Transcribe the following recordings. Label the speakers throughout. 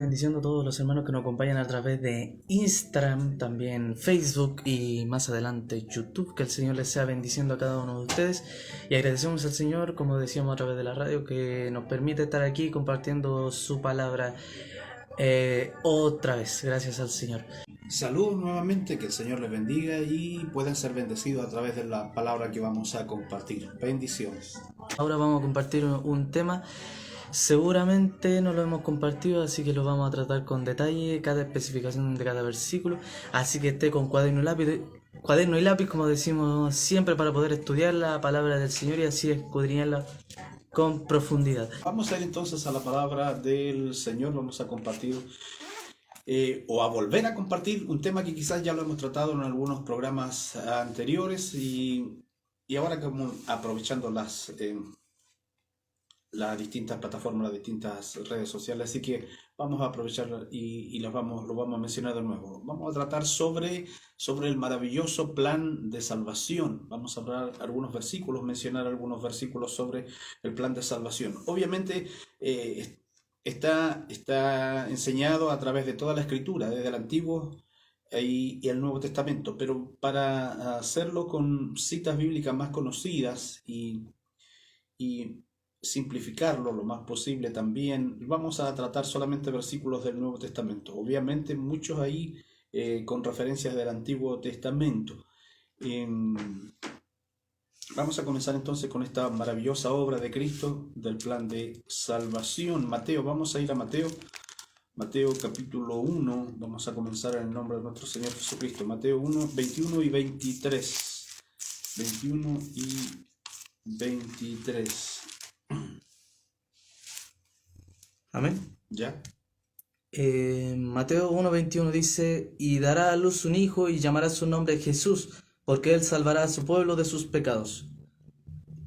Speaker 1: Bendiciendo a todos los hermanos que nos acompañan a través de Instagram, también Facebook y más adelante YouTube. Que el Señor les sea bendiciendo a cada uno de ustedes. Y agradecemos al Señor, como decíamos a través de la radio, que nos permite estar aquí compartiendo su palabra otra vez. Gracias al Señor.
Speaker 2: Saludos nuevamente, que el Señor les bendiga y puedan ser bendecidos a través de la palabra que vamos a compartir. Bendiciones.
Speaker 1: Ahora vamos a compartir un tema. Seguramente no lo hemos compartido, así que lo vamos a tratar con detalle, cada especificación de cada versículo. Así que esté con cuaderno y lápiz, como decimos siempre, para poder estudiar la palabra del Señor y así escudriñarla con profundidad.
Speaker 2: Vamos a ir entonces a la palabra del Señor. Vamos a compartir o a volver a compartir un tema que quizás ya lo hemos tratado en algunos programas anteriores y ahora como aprovechando las distintas plataformas, las distintas redes sociales, así que vamos a aprovechar y lo vamos a mencionar de nuevo. Vamos a tratar sobre el maravilloso plan de salvación. Vamos a hablar algunos versículos, mencionar algunos versículos sobre el plan de salvación. Obviamente está enseñado a través de toda la Escritura, desde el Antiguo y el Nuevo Testamento, pero para hacerlo con citas bíblicas más conocidas y simplificarlo lo más posible también, vamos a tratar solamente versículos del Nuevo Testamento. Obviamente muchos ahí con referencias del Antiguo Testamento. Em, Vamos a comenzar entonces con esta maravillosa obra de Cristo del plan de salvación. Mateo, vamos a ir a Mateo capítulo 1, vamos a comenzar en el nombre de nuestro Señor Jesucristo. Mateo 1, 21 y 23. 21 y 23.
Speaker 1: Amén.
Speaker 2: ¿Ya?
Speaker 1: Mateo 1:21 dice: Y dará a luz un hijo y llamará su nombre Jesús, porque él salvará a su pueblo de sus pecados.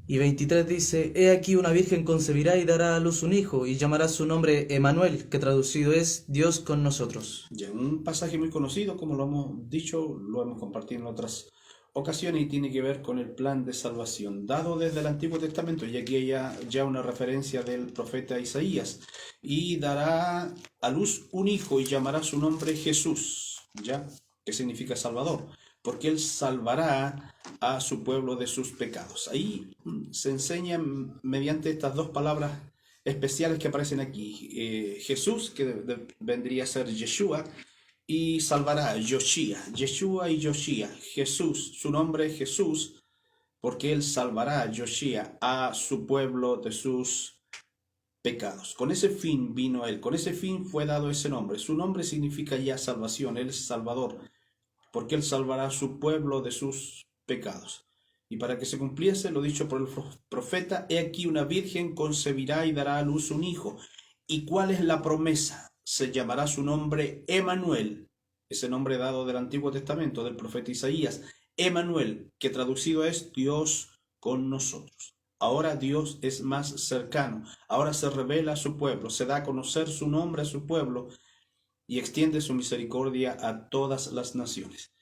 Speaker 1: Y 23 dice: He aquí una virgen concebirá y dará a luz un hijo, y llamará su nombre Emanuel, que traducido es Dios con nosotros.
Speaker 2: Ya, un pasaje muy conocido, como lo hemos dicho, lo hemos compartido en otras ocasiones y tiene que ver con el plan de salvación dado desde el Antiguo Testamento, y aquí hay ya una referencia del profeta Isaías. Y dará a luz un hijo y llamará su nombre Jesús, ¿ya? Que significa Salvador, porque él salvará a su pueblo de sus pecados. Ahí se enseña mediante estas dos palabras especiales que aparecen aquí. Jesús, que vendría a ser Yeshua, y salvará, Yoshia, Yeshua y Yoshia, Jesús, su nombre es Jesús, porque él salvará, Yoshia, a su pueblo de sus pecados. Con ese fin vino él, con ese fin fue dado ese nombre. Su nombre significa ya salvación, él es Salvador, porque él salvará a su pueblo de sus pecados. Y para que se cumpliese lo dicho por el profeta, he aquí una virgen concebirá y dará a luz un hijo. ¿Y cuál es la promesa? Se llamará su nombre Emanuel, ese nombre dado del Antiguo Testamento, del profeta Isaías. Emanuel, que traducido es Dios con nosotros. Ahora Dios es más cercano, ahora se revela a su pueblo, se da a conocer su nombre a su pueblo y extiende su misericordia a todas las naciones.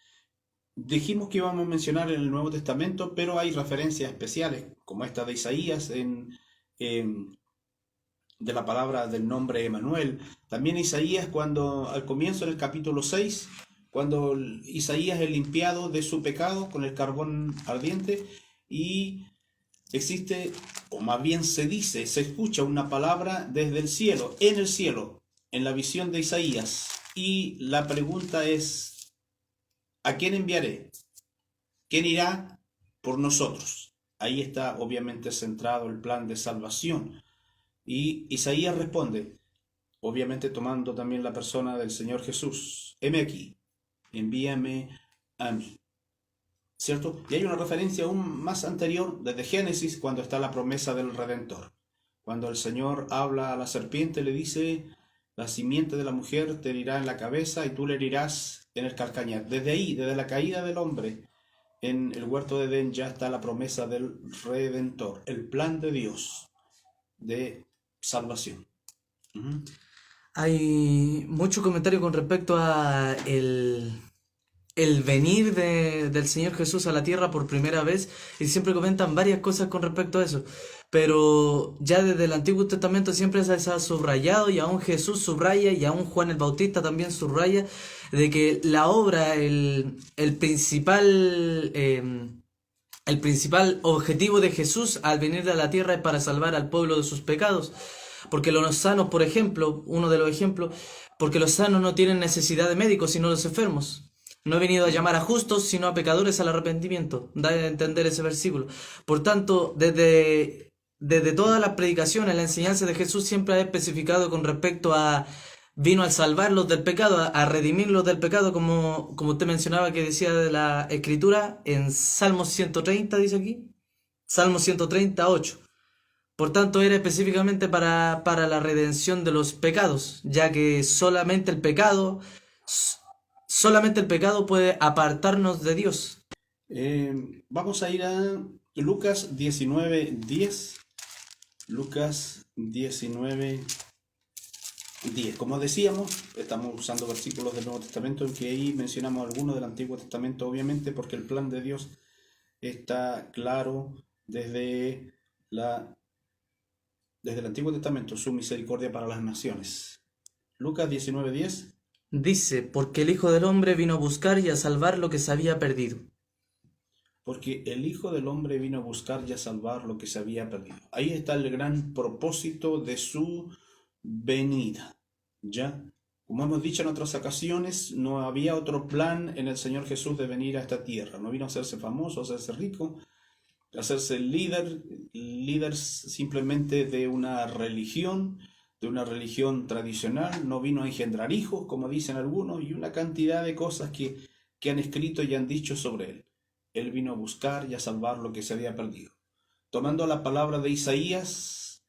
Speaker 2: Dijimos que íbamos a mencionar en el Nuevo Testamento, pero hay referencias especiales, como esta de Isaías, de la palabra del nombre Emanuel. También Isaías, cuando al comienzo del capítulo 6, cuando Isaías es limpiado de su pecado con el carbón ardiente y existe, o más bien se dice, se escucha una palabra desde el cielo, en la visión de Isaías. Y la pregunta es, ¿a quién enviaré? ¿Quién irá por nosotros? Ahí está obviamente centrado el plan de salvación. Y Isaías responde, obviamente tomando también la persona del Señor Jesús, heme aquí, envíame a mí. ¿Cierto? Y hay una referencia aún más anterior, desde Génesis, cuando está la promesa del Redentor. Cuando el Señor habla a la serpiente, le dice, la simiente de la mujer te herirá en la cabeza y tú le herirás en el calcañar. Desde ahí, desde la caída del hombre, en el huerto de Edén ya está la promesa del Redentor, el plan de Dios de salvación.
Speaker 1: Hay mucho comentario con respecto a el venir del Señor Jesús a la tierra por primera vez y siempre comentan varias cosas con respecto a eso. Pero ya desde el Antiguo Testamento siempre se ha subrayado y aún Jesús subraya y aún Juan el Bautista también subraya de que la obra, el principal objetivo de Jesús al venir a la tierra es para salvar al pueblo de sus pecados. Porque los sanos, por ejemplo, uno de los ejemplos, porque los sanos no tienen necesidad de médicos, sino los enfermos. No he venido a llamar a justos, sino a pecadores al arrepentimiento. Da a entender ese versículo. Por tanto, desde todas las predicaciones, la enseñanza de Jesús siempre ha especificado con respecto a vino a salvarlos del pecado, a redimirlos del pecado, como usted mencionaba que decía de la Escritura en Salmo 130, dice aquí. Salmo 138. Por tanto, era específicamente para la redención de los pecados, ya que solamente el pecado puede apartarnos de Dios.
Speaker 2: Vamos a ir a Lucas 19:10. Lucas 19:10. Como decíamos, estamos usando versículos del Nuevo Testamento en que ahí mencionamos algunos del Antiguo Testamento, obviamente, porque el plan de Dios está claro desde el Antiguo Testamento, su misericordia para las naciones. Lucas 19:10.
Speaker 1: Dice, porque el Hijo del Hombre vino a buscar y a salvar lo que se había perdido.
Speaker 2: Porque el Hijo del Hombre vino a buscar y a salvar lo que se había perdido. Ahí está el gran propósito de su venida. ¿Ya? Como hemos dicho en otras ocasiones, no había otro plan en el Señor Jesús de venir a esta tierra. No vino a hacerse famoso, a hacerse rico, a hacerse líder simplemente de una religión tradicional. No vino a engendrar hijos, como dicen algunos, y una cantidad de cosas que han escrito y han dicho sobre él. Él vino a buscar y a salvar lo que se había perdido. Tomando la palabra de Isaías,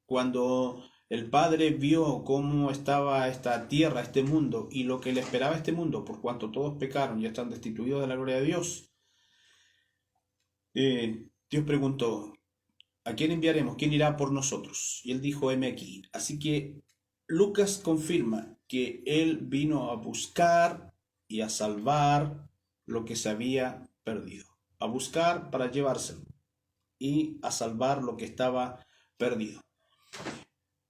Speaker 2: cuando el Padre vio cómo estaba esta tierra, este mundo, y lo que le esperaba a este mundo, por cuanto todos pecaron y están destituidos de la gloria de Dios, Dios preguntó, ¿a quién enviaremos? ¿Quién irá por nosotros? Y él dijo, heme aquí. Así que Lucas confirma que él vino a buscar y a salvar lo que se había perdido. A buscar para llevárselo y a salvar lo que estaba perdido.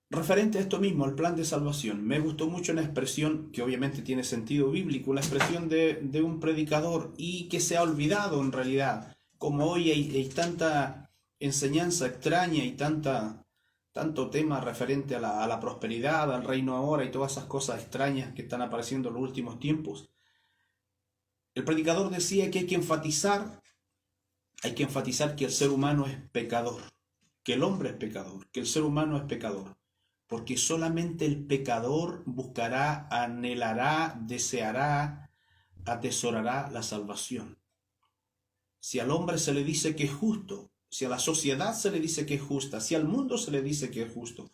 Speaker 2: Referente a esto mismo, al plan de salvación, me gustó mucho una expresión que obviamente tiene sentido bíblico, la expresión de un predicador y que se ha olvidado en realidad. Como hoy hay tanta enseñanza extraña y tanto tema referente a la prosperidad, al reino ahora y todas esas cosas extrañas que están apareciendo en los últimos tiempos. El predicador decía que hay que enfatizar que el ser humano es pecador, que el hombre es pecador, que el ser humano es pecador, porque solamente el pecador buscará, anhelará, deseará, atesorará la salvación. Si al hombre se le dice que es justo, si a la sociedad se le dice que es justa, si al mundo se le dice que es justo,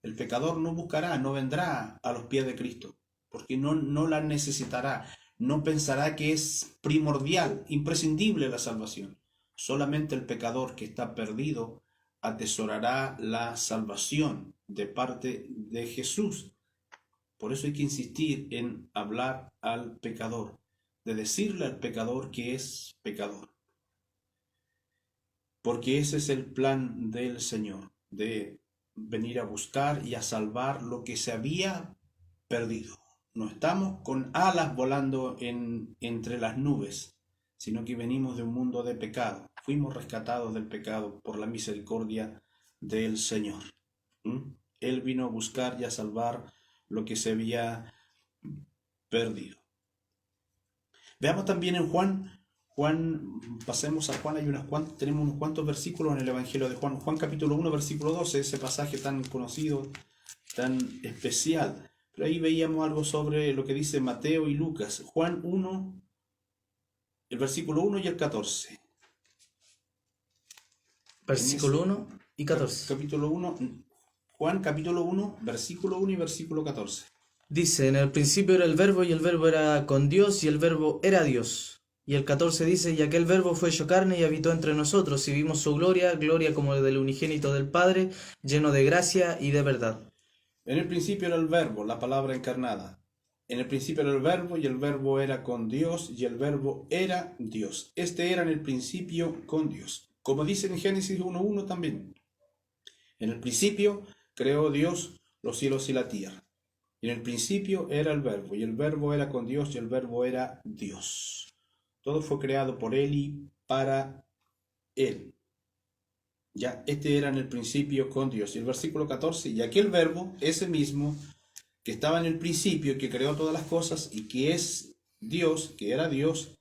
Speaker 2: el pecador no buscará, no vendrá a los pies de Cristo, porque no la necesitará, no pensará que es primordial, imprescindible la salvación. Solamente el pecador que está perdido atesorará la salvación de parte de Jesús. Por eso hay que insistir en hablar al pecador, de decirle al pecador que es pecador. Porque ese es el plan del Señor, de venir a buscar y a salvar lo que se había perdido. No estamos con alas volando entre las nubes, sino que venimos de un mundo de pecado. Fuimos rescatados del pecado por la misericordia del Señor. Él vino a buscar y a salvar lo que se había perdido. Veamos también en Juan, pasemos a Juan, tenemos unos cuantos versículos en el Evangelio de Juan. Juan capítulo 1, versículo 12, ese pasaje tan conocido, tan especial. Pero ahí veíamos algo sobre lo que dice Mateo y Lucas. Juan 1, el versículo 1 y el 14.
Speaker 1: Versículo 1 y 14.
Speaker 2: Capítulo 1, Juan capítulo 1, versículo 1 y versículo 14.
Speaker 1: Dice, en el principio era el verbo y el verbo era con Dios y el verbo era Dios. Y el 14 dice, y aquel verbo fue hecho carne y habitó entre nosotros y vimos su gloria, gloria como del unigénito del Padre, lleno de gracia y de verdad.
Speaker 2: En el principio era el verbo, la palabra encarnada. En el principio era el verbo, y el verbo era con Dios, y el verbo era Dios. Este era en el principio con Dios. Como dice en Génesis 1:1 también. En el principio creó Dios los cielos y la tierra. Y en el principio era el verbo, y el verbo era con Dios, y el verbo era Dios. Todo fue creado por Él y para Él. Ya, este era en el principio con Dios. Y el versículo 14, y aquel verbo, ese mismo, que estaba en el principio y que creó todas las cosas y que es Dios, que era Dios,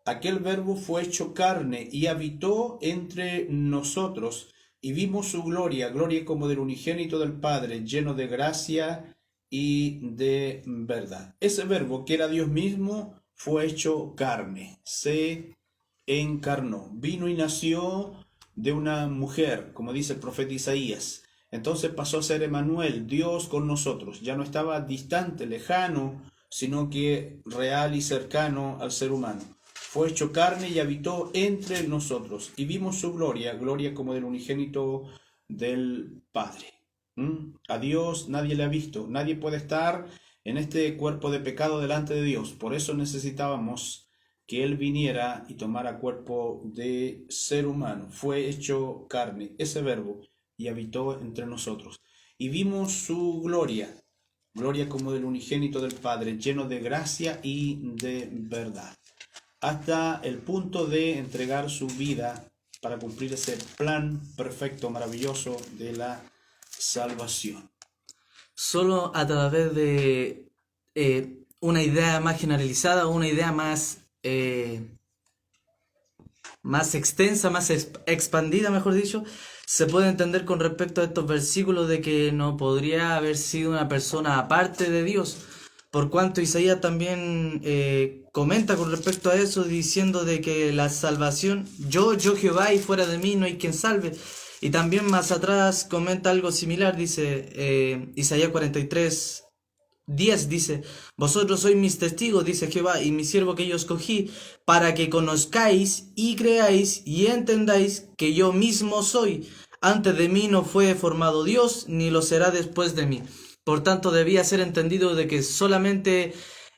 Speaker 2: aquel verbo fue hecho carne y habitó entre nosotros y vimos su gloria, gloria como del unigénito del Padre, lleno de gracia y de verdad. Ese verbo que era Dios mismo fue hecho carne, se encarnó, vino y nació de una mujer, como dice el profeta Isaías. Entonces pasó a ser Emmanuel, Dios con nosotros. Ya no estaba distante, lejano, sino que real y cercano al ser humano. Fue hecho carne y habitó entre nosotros. Y vimos su gloria, gloria como del unigénito del Padre. A Dios nadie le ha visto. Nadie puede estar en este cuerpo de pecado delante de Dios. Por eso necesitábamos que Él viniera y tomara cuerpo de ser humano. Fue hecho carne, ese verbo, y habitó entre nosotros. Y vimos su gloria, gloria como del unigénito del Padre, lleno de gracia y de verdad, hasta el punto de entregar su vida para cumplir ese plan perfecto, maravilloso de la salvación.
Speaker 1: Solo a través de una idea más generalizada, una idea más extensa, más expandida, mejor dicho, se puede entender con respecto a estos versículos de que no podría haber sido una persona aparte de Dios, por cuanto Isaías también comenta con respecto a eso, diciendo de que la salvación, yo Jehová, y fuera de mí no hay quien salve. Y también más atrás comenta algo similar, dice Isaías 43:10, dice: vosotros sois mis testigos, dice Jehová, y mi siervo que yo escogí, para que conozcáis y creáis y entendáis que yo mismo soy. Antes de mí no fue formado Dios, ni lo será después de mí. Por tanto, debía ser entendido de que solamente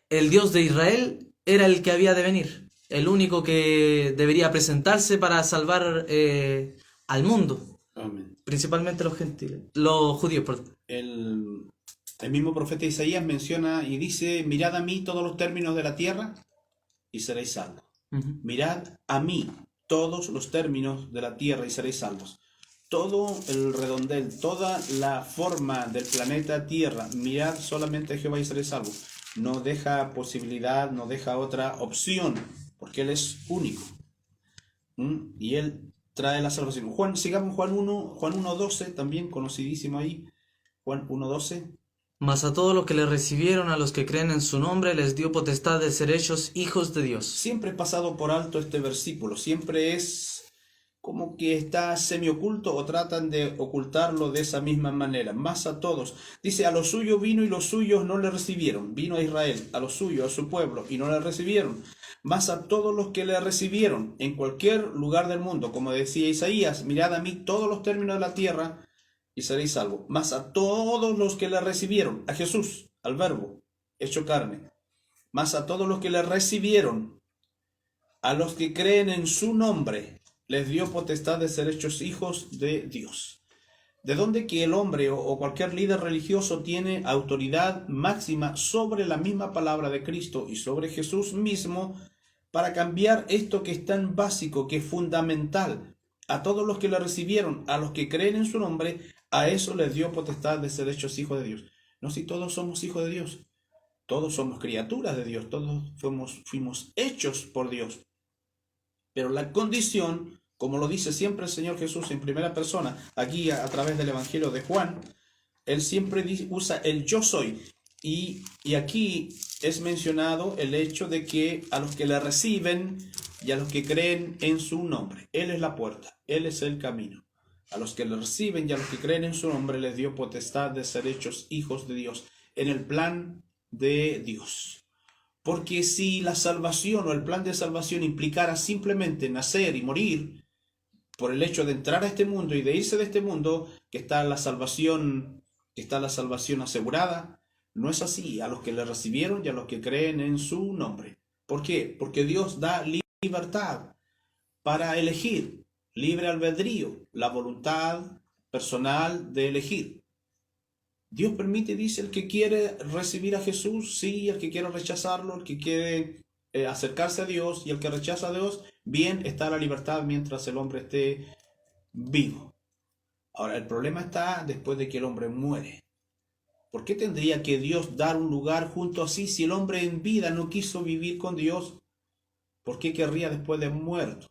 Speaker 1: el Dios de Israel era el que había de venir, el único que debería presentarse para salvar al mundo.
Speaker 2: Amén.
Speaker 1: Principalmente los gentiles, los judíos, perdón.
Speaker 2: El mismo profeta Isaías menciona y dice: mirad a mí todos los términos de la tierra y seréis salvos. Mirad a mí todos los términos de la tierra y seréis salvos. Todo el redondel, toda la forma del planeta Tierra, mirad solamente a Jehová y seréis salvos. No deja posibilidad, no deja otra opción, porque Él es único. Y Él trae la salvación. Sigamos Juan 1:12, también conocidísimo ahí. Juan 1:12.
Speaker 1: Mas a todos los que le recibieron, a los que creen en su nombre, les dio potestad de ser hechos hijos de Dios.
Speaker 2: Siempre he pasado por alto este versículo, siempre es como que está semioculto o tratan de ocultarlo de esa misma manera. Más a todos. Dice: a los suyos vino y los suyos no le recibieron. Vino a Israel, a los suyos, a su pueblo, y no le recibieron. Más a todos los que le recibieron en cualquier lugar del mundo. Como decía Isaías: mirad a mí todos los términos de la tierra y seréis salvos. Más a todos los que le recibieron, a Jesús, al verbo, hecho carne. Más a todos los que le recibieron, a los que creen en su nombre, les dio potestad de ser hechos hijos de Dios. ¿De dónde que el hombre o cualquier líder religioso tiene autoridad máxima sobre la misma palabra de Cristo y sobre Jesús mismo para cambiar esto que es tan básico, que es fundamental? A todos los que le recibieron, a los que creen en su nombre, a eso les dio potestad de ser hechos hijos de Dios. No, si todos somos hijos de Dios, todos somos criaturas de Dios, todos fuimos hechos por Dios. Pero la condición, como lo dice siempre el Señor Jesús en primera persona, aquí a través del Evangelio de Juan, Él siempre usa el yo soy. Y aquí es mencionado el hecho de que a los que le reciben y a los que creen en su nombre, Él es la puerta, Él es el camino. A los que le reciben y a los que creen en su nombre les dio potestad de ser hechos hijos de Dios en el plan de Dios. Porque si la salvación o el plan de salvación implicara simplemente nacer y morir por el hecho de entrar a este mundo y de irse de este mundo, que está la salvación asegurada, No es así a los que le recibieron y a los que creen en su nombre. ¿Por qué? Porque Dios da libertad para elegir, libre albedrío, la voluntad personal de elegir. Dios permite, dice, el que quiere recibir a Jesús, sí, el que quiere rechazarlo, el que quiere acercarse a Dios, y el que rechaza a Dios, bien, está la libertad mientras el hombre esté vivo. Ahora, el problema está después de que el hombre muere. ¿Por qué tendría que Dios dar un lugar junto a sí si el hombre en vida no quiso vivir con Dios? ¿Por qué querría después de muerto?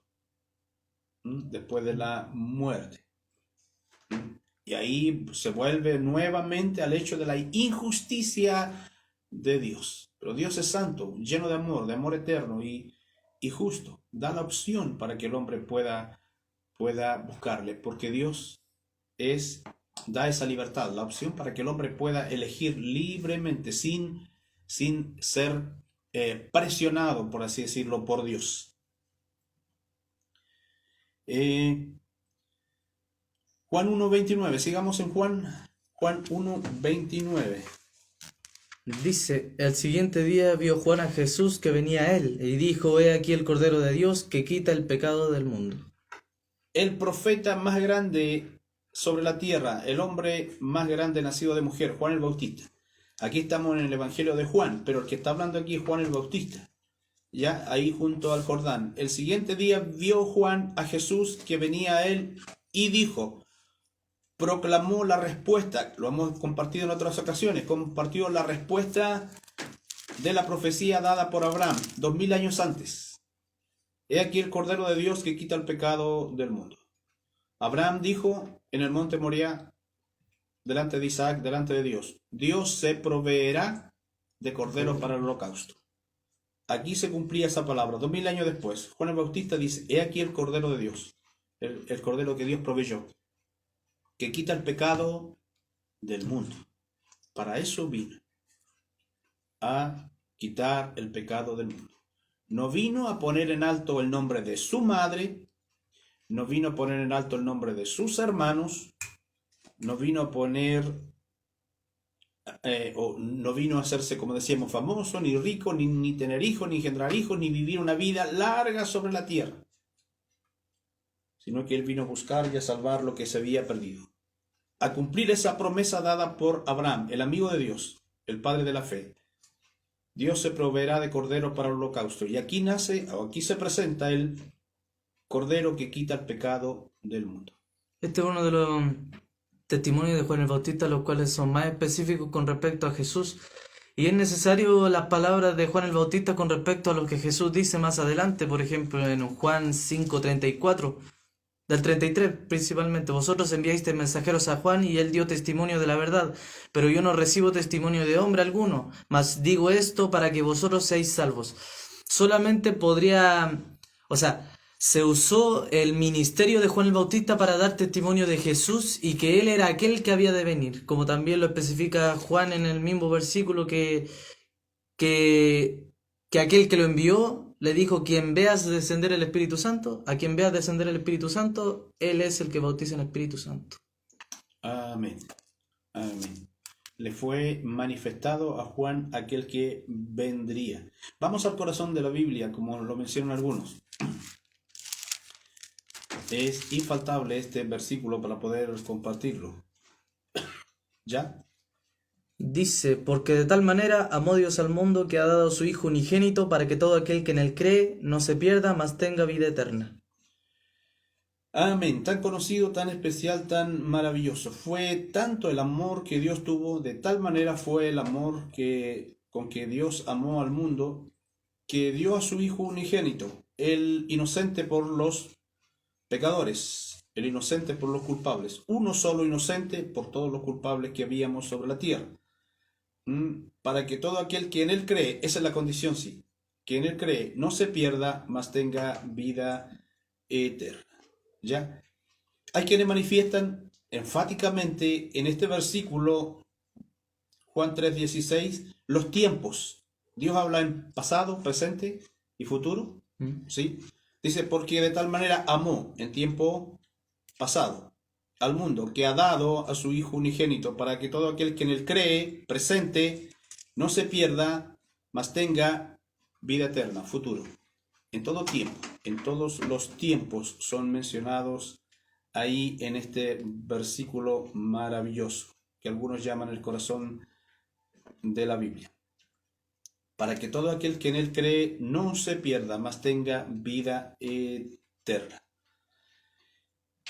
Speaker 2: Después de la muerte. Y ahí se vuelve nuevamente al hecho de la injusticia de Dios. Pero Dios es santo, lleno de amor eterno y justo. Da la opción para que el hombre pueda buscarle, porque Dios da esa libertad, la opción para que el hombre pueda elegir libremente, sin ser presionado, por así decirlo, por Dios. Juan 1:29, sigamos en Juan 1:29.
Speaker 1: Dice, el siguiente día vio Juan a Jesús que venía a él, y dijo, he aquí el Cordero de Dios que quita el pecado del mundo.
Speaker 2: El profeta más grande sobre la tierra, el hombre más grande nacido de mujer, Juan el Bautista. Aquí estamos en el Evangelio de Juan, pero el que está hablando aquí es Juan el Bautista, ya ahí junto al Jordán. El siguiente día vio Juan a Jesús que venía a él y dijo, proclamó la respuesta, lo hemos compartido en otras ocasiones, compartió la respuesta de la profecía dada por Abraham 2000 años antes. He aquí el Cordero de Dios que quita el pecado del mundo. Abraham dijo en el monte Moriah, delante de Isaac, delante de Dios, Dios se proveerá de corderos para el holocausto. Aquí se cumplía esa palabra. 2000 años después, Juan el Bautista dice, he aquí el Cordero de Dios, el Cordero que Dios proveyó, que quita el pecado del mundo. Para eso vino, a quitar el pecado del mundo. No vino a poner en alto el nombre de su madre, no vino a poner en alto el nombre de sus hermanos, no vino a poner, no vino a hacerse, como decíamos, famoso, ni rico, ni tener hijos, ni engendrar hijos, ni vivir una vida larga sobre la tierra, sino que él vino a buscar y a salvar lo que se había perdido, a cumplir esa promesa dada por Abraham, el amigo de Dios, el padre de la fe. Dios se proveerá de cordero para el holocausto. Y aquí se presenta el cordero que quita el pecado del mundo.
Speaker 1: Este es uno de los testimonios de Juan el Bautista, los cuales son más específicos con respecto a Jesús. Y es necesario las palabras de Juan el Bautista con respecto a lo que Jesús dice más adelante. Por ejemplo, en Juan 5:34, del 33 principalmente. Vosotros enviasteis mensajeros a Juan y él dio testimonio de la verdad, pero yo no recibo testimonio de hombre alguno, mas digo esto para que vosotros seáis salvos. Solamente se usó el ministerio de Juan el Bautista para dar testimonio de Jesús y que él era aquel que había de venir, como también lo especifica Juan en el mismo versículo que aquel que lo envió le dijo, quien veas descender el Espíritu Santo, a quien veas descender el Espíritu Santo, él es el que bautiza en el Espíritu Santo.
Speaker 2: Amén. Amén. Le fue manifestado a Juan aquel que vendría. Vamos al corazón de la Biblia, como lo mencionan algunos. Es infaltable este versículo para poder compartirlo. ¿Ya?
Speaker 1: Dice, porque de tal manera amó Dios al mundo que ha dado a su Hijo unigénito para que todo aquel que en él cree no se pierda, mas tenga vida eterna.
Speaker 2: Amén. Tan conocido, tan especial, tan maravilloso. Fue tanto el amor que Dios tuvo, de tal manera fue el amor con que Dios amó al mundo, que dio a su Hijo unigénito, el inocente por los pecadores, el inocente por los culpables, uno solo inocente por todos los culpables que habíamos sobre la tierra. Para que todo aquel que en él cree, esa es la condición, sí, que en él cree no se pierda, mas tenga vida eterna. ¿Ya? Hay quienes manifiestan enfáticamente en este versículo, Juan 3:16, los tiempos. Dios habla en pasado, presente y futuro. ¿Sí? Dice, porque de tal manera amó en tiempo pasado al mundo, que ha dado a su Hijo unigénito, para que todo aquel que en él cree, presente, no se pierda, mas tenga vida eterna, futuro. En todo tiempo, en todos los tiempos son mencionados ahí en este versículo maravilloso, que algunos llaman el corazón de la Biblia. Para que todo aquel que en él cree no se pierda, mas tenga vida eterna.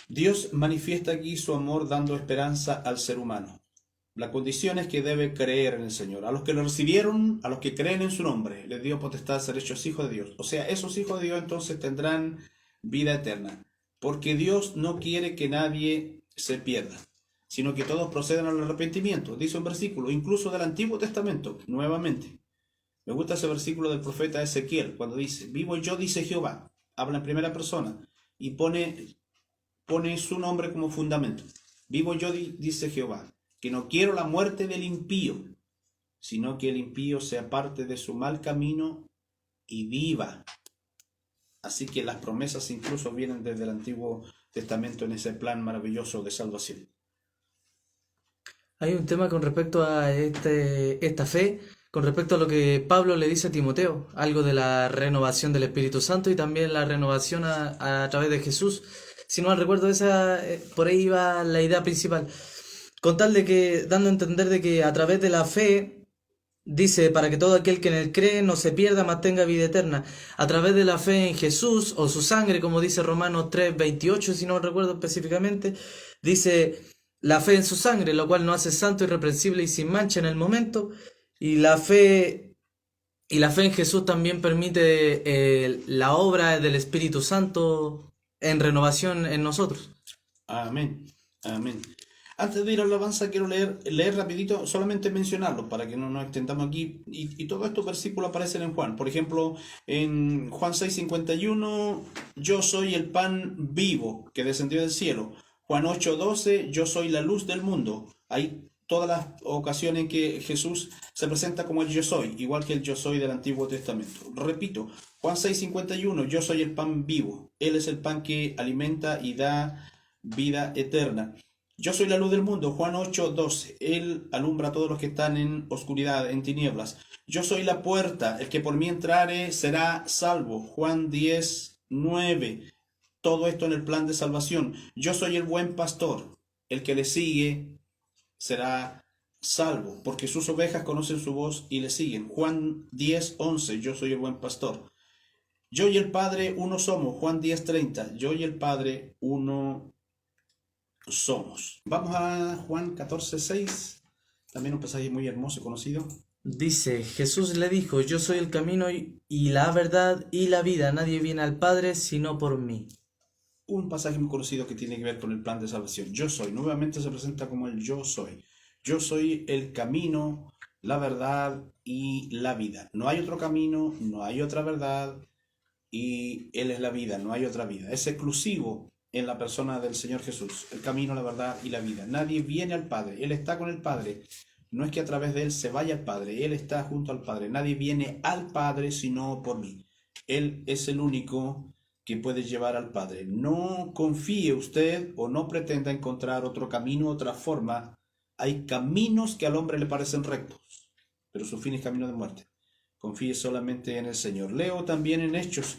Speaker 2: Dios manifiesta aquí su amor dando esperanza al ser humano. La condición es que debe creer en el Señor. A los que lo recibieron, a los que creen en su nombre, les dio potestad de ser hechos hijos de Dios. O sea, esos hijos de Dios entonces tendrán vida eterna. Porque Dios no quiere que nadie se pierda, sino que todos procedan al arrepentimiento. Dice un versículo, incluso del Antiguo Testamento, nuevamente. Me gusta ese versículo del profeta Ezequiel, cuando dice, vivo yo, dice Jehová. Habla en primera persona y pone su nombre como fundamento. Vivo yo, dice Jehová, que no quiero la muerte del impío, sino que el impío se aparte de su mal camino y viva. Así que las promesas incluso vienen desde el Antiguo Testamento en ese plan maravilloso de salvación.
Speaker 1: Hay un tema con respecto a esta fe, con respecto a lo que Pablo le dice a Timoteo, algo de la renovación del Espíritu Santo y también la renovación a través de Jesús. Si no mal recuerdo, por ahí va la idea principal. Con tal de que, dando a entender de que a través de la fe, dice, para que todo aquel que en él cree no se pierda, mas tenga vida eterna. A través de la fe en Jesús, o su sangre, como dice Romanos 3:28, si no recuerdo específicamente, dice, la fe en su sangre, lo cual nos hace santo, irreprensible y sin mancha en el momento. Y la fe en Jesús también permite la obra del Espíritu Santo en renovación en nosotros.
Speaker 2: Amén, amén. Antes de ir a la alabanza, quiero leer rapidito, solamente mencionarlo para que no nos extendamos aquí. Y todos estos versículos aparecen en Juan. Por ejemplo, en Juan 6:51, yo soy el pan vivo que descendió del cielo. Juan 8:12, yo soy la luz del mundo. Hay todas las ocasiones en que Jesús se presenta como el yo soy, igual que el yo soy del Antiguo Testamento. Repito, Juan 6:51, yo soy el pan vivo. Él es el pan que alimenta y da vida eterna. Yo soy la luz del mundo, Juan 8:12. Él alumbra a todos los que están en oscuridad, en tinieblas. Yo soy la puerta, el que por mí entrare será salvo, Juan 10:9. Todo esto en el plan de salvación. Yo soy el buen pastor, el que le sigue será salvo, porque sus ovejas conocen su voz y le siguen. Juan 10:11. Yo soy el buen pastor. Yo y el Padre uno somos, Juan 10:30. Yo y el Padre uno somos. Vamos a Juan 14:6, también un pasaje muy hermoso y conocido.
Speaker 1: Dice, Jesús le dijo, yo soy el camino y la verdad y la vida, nadie viene al Padre sino por mí.
Speaker 2: Un pasaje muy conocido que tiene que ver con el plan de salvación. Yo soy, nuevamente se presenta como el yo soy. Yo soy el camino, la verdad y la vida. No hay otro camino, no hay otra verdad y Él es la vida, no hay otra vida. Es exclusivo en la persona del Señor Jesús, el camino, la verdad y la vida. Nadie viene al Padre, Él está con el Padre. No es que a través de Él se vaya al Padre, Él está junto al Padre. Nadie viene al Padre sino por mí. Él es el único que puede llevar al Padre. No confíe usted o no pretenda encontrar otro camino, otra forma. Hay caminos que al hombre le parecen rectos, pero su fin es camino de muerte. Confíe solamente en el Señor. Leo también en Hechos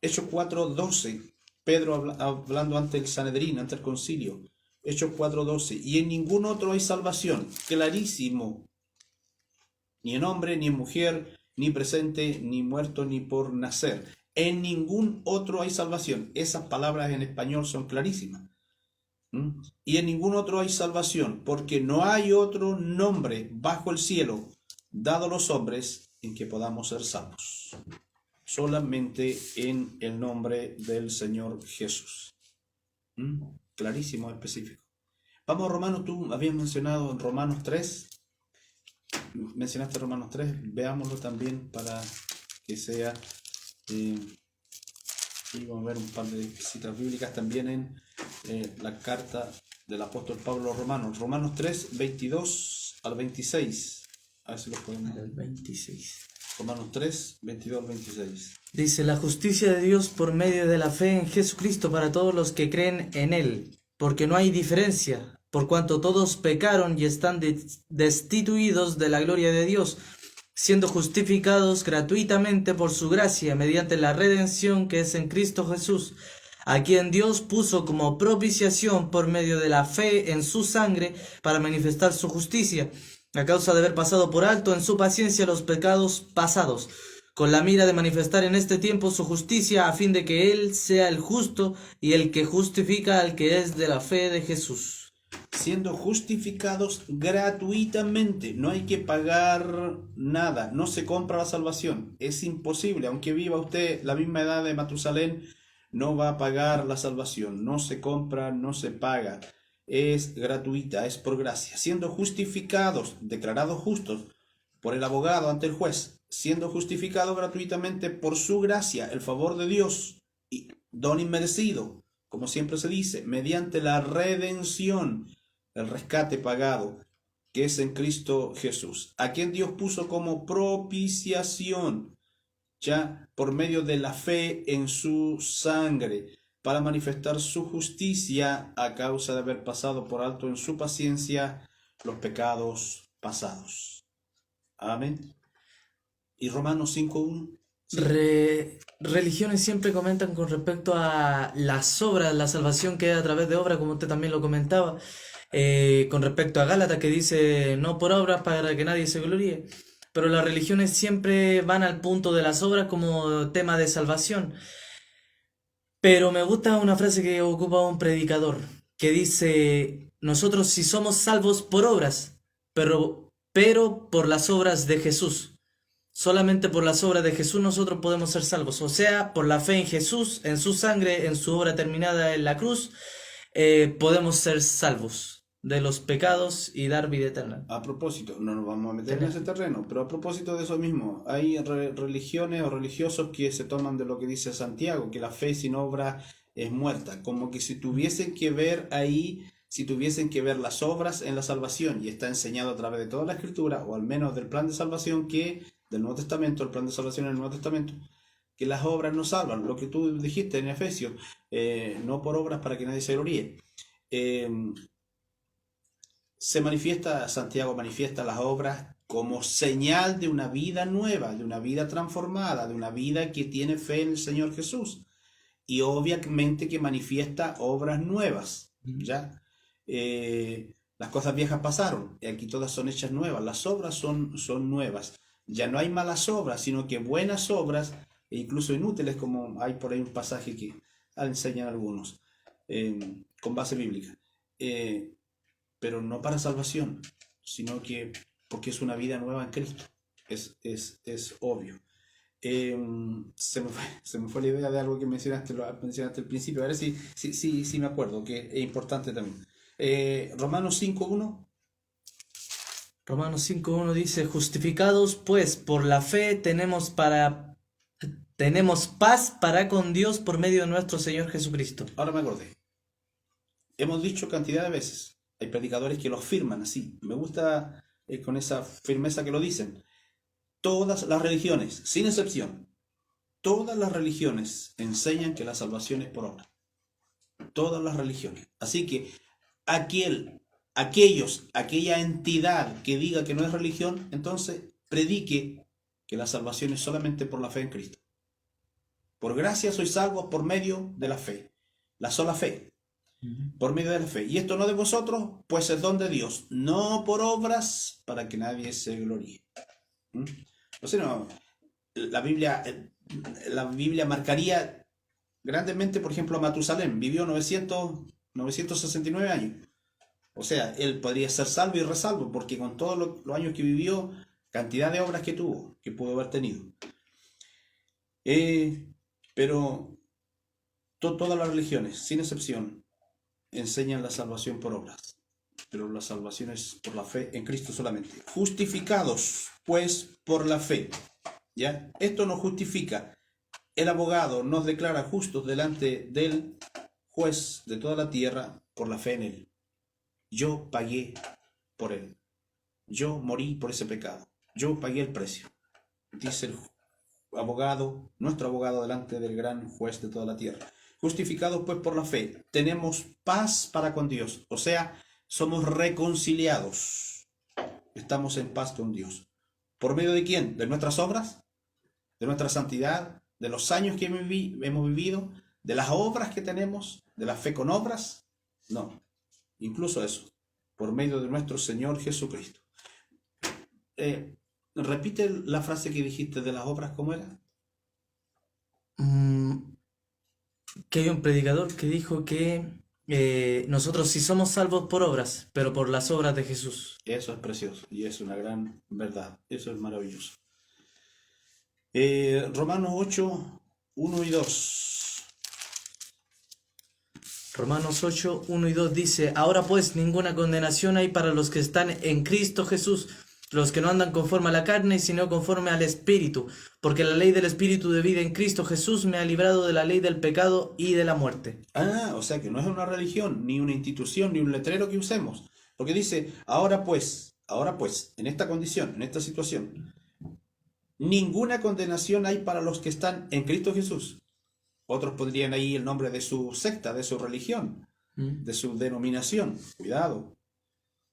Speaker 2: 4:12. Pedro hablando ante el Sanedrín, ante el concilio. Hechos 4:12. Y en ningún otro hay salvación. Clarísimo. Ni en hombre, ni en mujer, ni presente, ni muerto, ni por nacer. En ningún otro hay salvación. Esas palabras en español son clarísimas. Y en ningún otro hay salvación, porque no hay otro nombre bajo el cielo dado a los hombres en que podamos ser salvos. Solamente en el nombre del Señor Jesús. Clarísimo, específico. Vamos a Romanos, tú habías mencionado en Romanos 3. Mencionaste Romanos 3, veámoslo también para que sea... y vamos a ver un par de citas bíblicas también en la carta del apóstol Pablo a los Romanos. Romanos 3, 22 al 26. A ver si lo podemos ver.
Speaker 1: 26.
Speaker 2: Romanos 3, 22 al 26.
Speaker 1: Dice, la justicia de Dios por medio de la fe en Jesucristo para todos los que creen en Él, porque no hay diferencia, por cuanto todos pecaron y están destituidos de la gloria de Dios, siendo justificados gratuitamente por su gracia, mediante la redención que es en Cristo Jesús, a quien Dios puso como propiciación por medio de la fe en su sangre, para manifestar su justicia, a causa de haber pasado por alto en su paciencia los pecados pasados, con la mira de manifestar en este tiempo su justicia, a fin de que Él sea el justo y el que justifica al que es de la fe de Jesús.
Speaker 2: Siendo justificados gratuitamente, no hay que pagar nada, no se compra la salvación, es imposible, aunque viva usted la misma edad de Matusalén, no va a pagar la salvación, no se compra, no se paga, es gratuita, es por gracia, siendo justificados, declarados justos por el abogado ante el juez, siendo justificados gratuitamente por su gracia, el favor de Dios, y don inmerecido, como siempre se dice, mediante la redención, el rescate pagado, que es en Cristo Jesús, a quien Dios puso como propiciación, ya por medio de la fe en su sangre, para manifestar su justicia a causa de haber pasado por alto en su paciencia los pecados pasados. Amén. Y Romanos 5:1.
Speaker 1: Religiones siempre comentan con respecto a las obras, la salvación que es a través de obras, como usted también lo comentaba, con respecto a Gálatas, que dice no por obras para que nadie se gloríe. Pero las religiones siempre van al punto de las obras como tema de salvación. Pero me gusta una frase que ocupa un predicador, que dice, nosotros sí somos salvos por obras, pero por las obras de Jesús. Solamente por las obras de Jesús nosotros podemos ser salvos. O sea, por la fe en Jesús, en su sangre, en su obra terminada en la cruz, podemos ser salvos de los pecados y dar vida eterna.
Speaker 2: A propósito, no nos vamos a meter en ese terreno, pero a propósito de eso mismo, hay religiones o religiosos que se toman de lo que dice Santiago, que la fe sin obra es muerta, como que si tuviesen que ver ahí, si tuviesen que ver las obras en la salvación, y está enseñado a través de toda la Escritura, o al menos del plan de salvación que del Nuevo Testamento, el plan de salvación en el Nuevo Testamento, que las obras no salvan, lo que tú dijiste en Efesios, no por obras para que nadie se gloríe. Santiago manifiesta las obras como señal de una vida nueva, de una vida transformada, de una vida que tiene fe en el Señor Jesús. Y obviamente que manifiesta obras nuevas, ¿ya? Las cosas viejas pasaron, y aquí todas son hechas nuevas, las obras son nuevas. Ya no hay malas obras, sino que buenas obras, e incluso inútiles, como hay por ahí un pasaje que enseñan algunos, con base bíblica. Pero no para salvación, sino que porque es una vida nueva en Cristo. Es obvio. Se me fue la idea de algo que mencionaste al principio. A ver si me acuerdo, que es importante también. Romanos 5:1.
Speaker 1: Romanos 5:1 dice, justificados pues por la fe tenemos paz para con Dios por medio de nuestro Señor Jesucristo.
Speaker 2: Ahora me acordé. Hemos dicho cantidad de veces, hay predicadores que lo afirman así. Me gusta con esa firmeza que lo dicen. Todas las religiones, sin excepción, todas las religiones enseñan que la salvación es por obra. Todas las religiones. Así que aquella entidad que diga que no es religión, entonces predique que la salvación es solamente por la fe en Cristo. Por gracia sois salvos por medio de la fe. La sola fe. Por medio de la fe. Y esto no de vosotros, pues es don de Dios, no por obras para que nadie se gloríe. O sea, no, la Biblia marcaría grandemente, por ejemplo, a Matusalén. Vivió 969 años. O sea, él podría ser salvo y resalvo, porque con todos los años que vivió, cantidad de obras que tuvo, que pudo haber tenido. Pero todas las religiones, sin excepción, enseñan la salvación por obras, pero la salvación es por la fe en Cristo solamente. Justificados, pues, por la fe. ¿Ya? Esto nos justifica. El abogado nos declara justos delante del juez de toda la tierra por la fe en él. Yo pagué por él. Yo morí por ese pecado. Yo pagué el precio. Dice el abogado, nuestro abogado delante del gran juez de toda la tierra. Justificados pues por la fe, tenemos paz para con Dios. O sea, somos reconciliados. Estamos en paz con Dios. ¿Por medio de quién? ¿De nuestras obras? ¿De nuestra santidad? ¿De los años que hemos vivido? ¿De las obras que tenemos? ¿De la fe con obras? No. Incluso eso. Por medio de nuestro Señor Jesucristo. Repite la frase que dijiste de las obras, ¿cómo era?
Speaker 1: Que hay un predicador que dijo que nosotros sí somos salvos por obras, pero por las obras de Jesús.
Speaker 2: Eso es precioso y es una gran verdad. Eso es maravilloso. Romanos 8, 1 y 2.
Speaker 1: Romanos 8, 1 y 2 dice, ahora pues ninguna condenación hay para los que están en Cristo Jesús, los que no andan conforme a la carne, sino conforme al Espíritu, porque la ley del Espíritu de vida en Cristo Jesús me ha librado de la ley del pecado y de la muerte.
Speaker 2: O sea que no es una religión, ni una institución, ni un letrero que usemos. Porque dice, ahora pues, en esta condición, en esta situación, ninguna condenación hay para los que están en Cristo Jesús. Otros pondrían ahí el nombre de su secta, de su religión, de su denominación. Cuidado.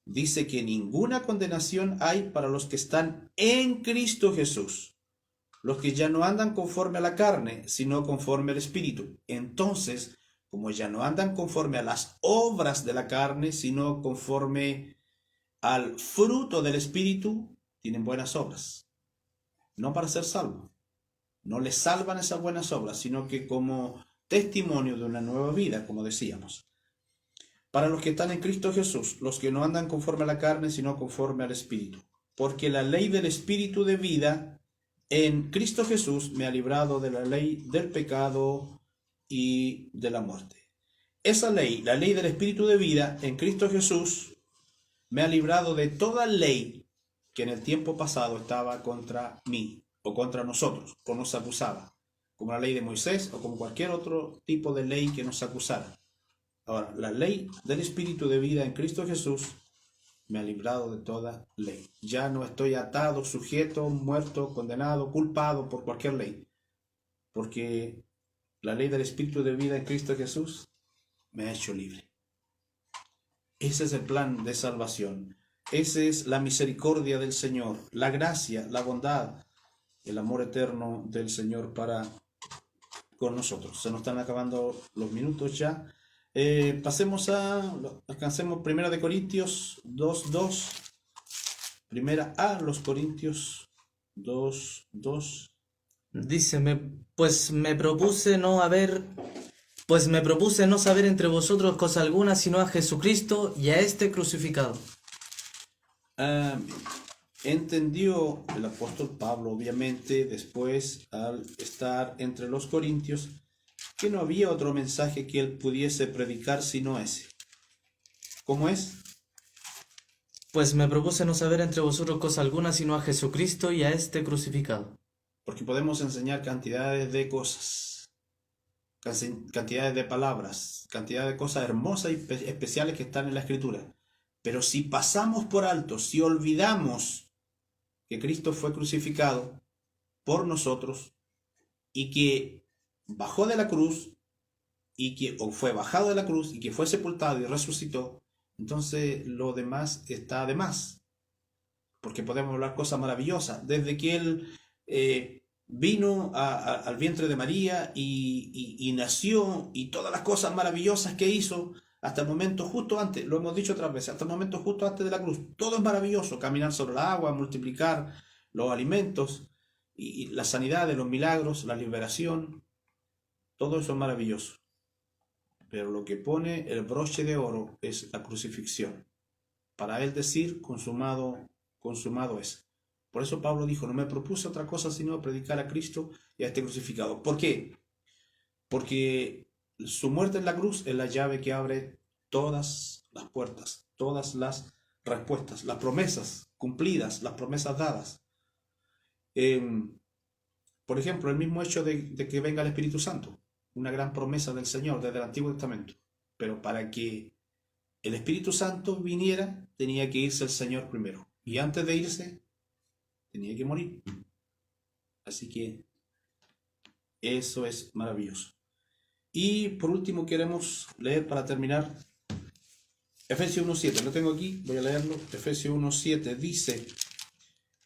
Speaker 2: Dice que ninguna condenación hay para los que están en Cristo Jesús. Los que ya no andan conforme a la carne, sino conforme al Espíritu. Entonces, como ya no andan conforme a las obras de la carne, sino conforme al fruto del Espíritu, tienen buenas obras. No para ser salvos. No les salvan esas buenas obras, sino que como testimonio de una nueva vida, como decíamos. Para los que están en Cristo Jesús, los que no andan conforme a la carne, sino conforme al Espíritu. Porque la ley del Espíritu de vida en Cristo Jesús me ha librado de la ley del pecado y de la muerte. Esa ley, la ley del Espíritu de vida en Cristo Jesús, me ha librado de toda ley que en el tiempo pasado estaba contra mí o contra nosotros, o nos acusaba, como la ley de Moisés o como cualquier otro tipo de ley que nos acusara. Ahora, la ley del Espíritu de vida en Cristo Jesús me ha librado de toda ley. Ya no estoy atado, sujeto, muerto, condenado, culpado por cualquier ley, porque la ley del Espíritu de vida en Cristo Jesús me ha hecho libre. Ese es el plan de salvación. Esa es la misericordia del Señor, la gracia, la bondad, el amor eterno del Señor para con nosotros. Se nos están acabando los minutos ya. Alcancemos 1 Corintios 2:2. Primera a los Corintios 2:2.
Speaker 1: Dice, pues me propuse no saber entre vosotros cosa alguna, sino a Jesucristo y a este crucificado.
Speaker 2: Entendió el apóstol Pablo, obviamente, después, al estar entre los corintios, que no había otro mensaje que él pudiese predicar sino ese. ¿Cómo es?
Speaker 1: Pues me propuse no saber entre vosotros cosa alguna, sino a Jesucristo y a este crucificado.
Speaker 2: Porque podemos enseñar cantidades de cosas, cantidades de palabras, cantidades de cosas hermosas y especiales que están en la Escritura. Pero si pasamos por alto, si olvidamos que Cristo fue crucificado por nosotros y que bajó de la cruz o fue bajado de la cruz y que fue sepultado y resucitó, entonces lo demás está de más. Porque podemos hablar cosas maravillosas. Desde que Él vino al vientre de María y nació y todas las cosas maravillosas que hizo hasta el momento justo antes, lo hemos dicho otras veces, hasta el momento justo antes de la cruz, todo es maravilloso, caminar sobre el agua, multiplicar los alimentos y la sanidad de los milagros, la liberación, todo eso es maravilloso. Pero lo que pone el broche de oro es la crucifixión. Para Él decir, consumado es. Por eso Pablo dijo, no me propuse otra cosa sino predicar a Cristo y a este crucificado. ¿Por qué? Porque su muerte en la cruz es la llave que abre todas las puertas, todas las respuestas, las promesas cumplidas, las promesas dadas. Por ejemplo, el mismo hecho de que venga el Espíritu Santo, una gran promesa del Señor desde el Antiguo Testamento. Pero para que el Espíritu Santo viniera, tenía que irse el Señor primero. Y antes de irse, tenía que morir. Así que eso es maravilloso. Y por último queremos leer para terminar Efesios 1.7, lo tengo aquí, voy a leerlo. Efesios 1.7 dice: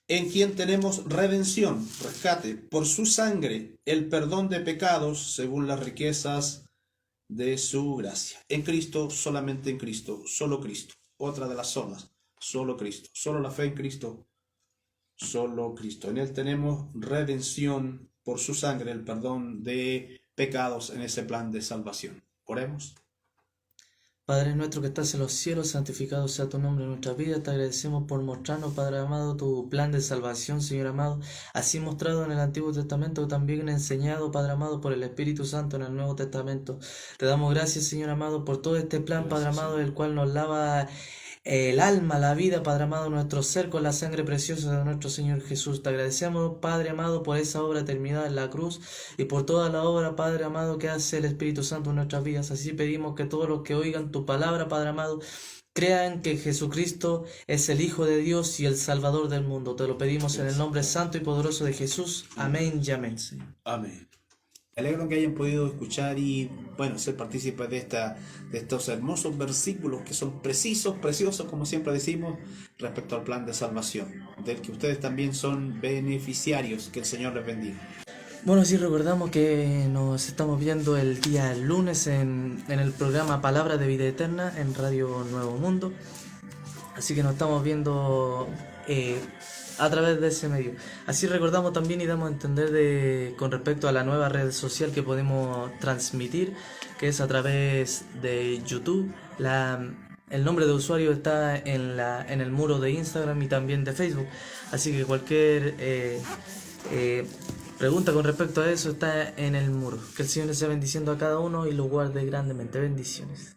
Speaker 2: en quien tenemos redención, rescate, por su sangre, el perdón de pecados, según las riquezas de su gracia. En Cristo, solamente en Cristo, solo Cristo. Otra de las zonas, solo Cristo. Solo la fe en Cristo, solo Cristo. En Él tenemos redención por su sangre, el perdón de pecados en ese plan de salvación. Oremos.
Speaker 1: Padre nuestro que estás en los cielos, santificado sea tu nombre en nuestra vida. Te agradecemos por mostrarnos, Padre amado, tu plan de salvación, Señor amado, así mostrado en el Antiguo Testamento, también enseñado, Padre amado, por el Espíritu Santo en el Nuevo Testamento. Te damos gracias, Señor amado, por todo este plan, Padre amado, el cual nos lava el alma, la vida, Padre amado, nuestro ser con la sangre preciosa de nuestro Señor Jesús. Te agradecemos, Padre amado, por esa obra terminada en la cruz y por toda la obra, Padre amado, que hace el Espíritu Santo en nuestras vidas. Así pedimos que todos los que oigan tu palabra, Padre amado, crean que Jesucristo es el Hijo de Dios y el Salvador del mundo. Te lo pedimos en el nombre santo y poderoso de Jesús. Amén y amén, Señor.
Speaker 2: Amén. Me alegro que hayan podido escuchar y, bueno, ser partícipes de estos hermosos versículos que son precisos, preciosos, como siempre decimos, respecto al plan de salvación, del que ustedes también son beneficiarios. Que el Señor les bendiga.
Speaker 1: Bueno, sí, recordamos que nos estamos viendo el día lunes en el programa Palabra de Vida Eterna en Radio Nuevo Mundo. Así que nos estamos viendo a través de ese medio. Así recordamos también y damos a entender con respecto a la nueva red social que podemos transmitir, que es a través de YouTube. El nombre de usuario está en el muro de Instagram y también de Facebook. Así que cualquier pregunta con respecto a eso está en el muro. Que el Señor les sea bendiciendo a cada uno y lo guarde grandemente. Bendiciones.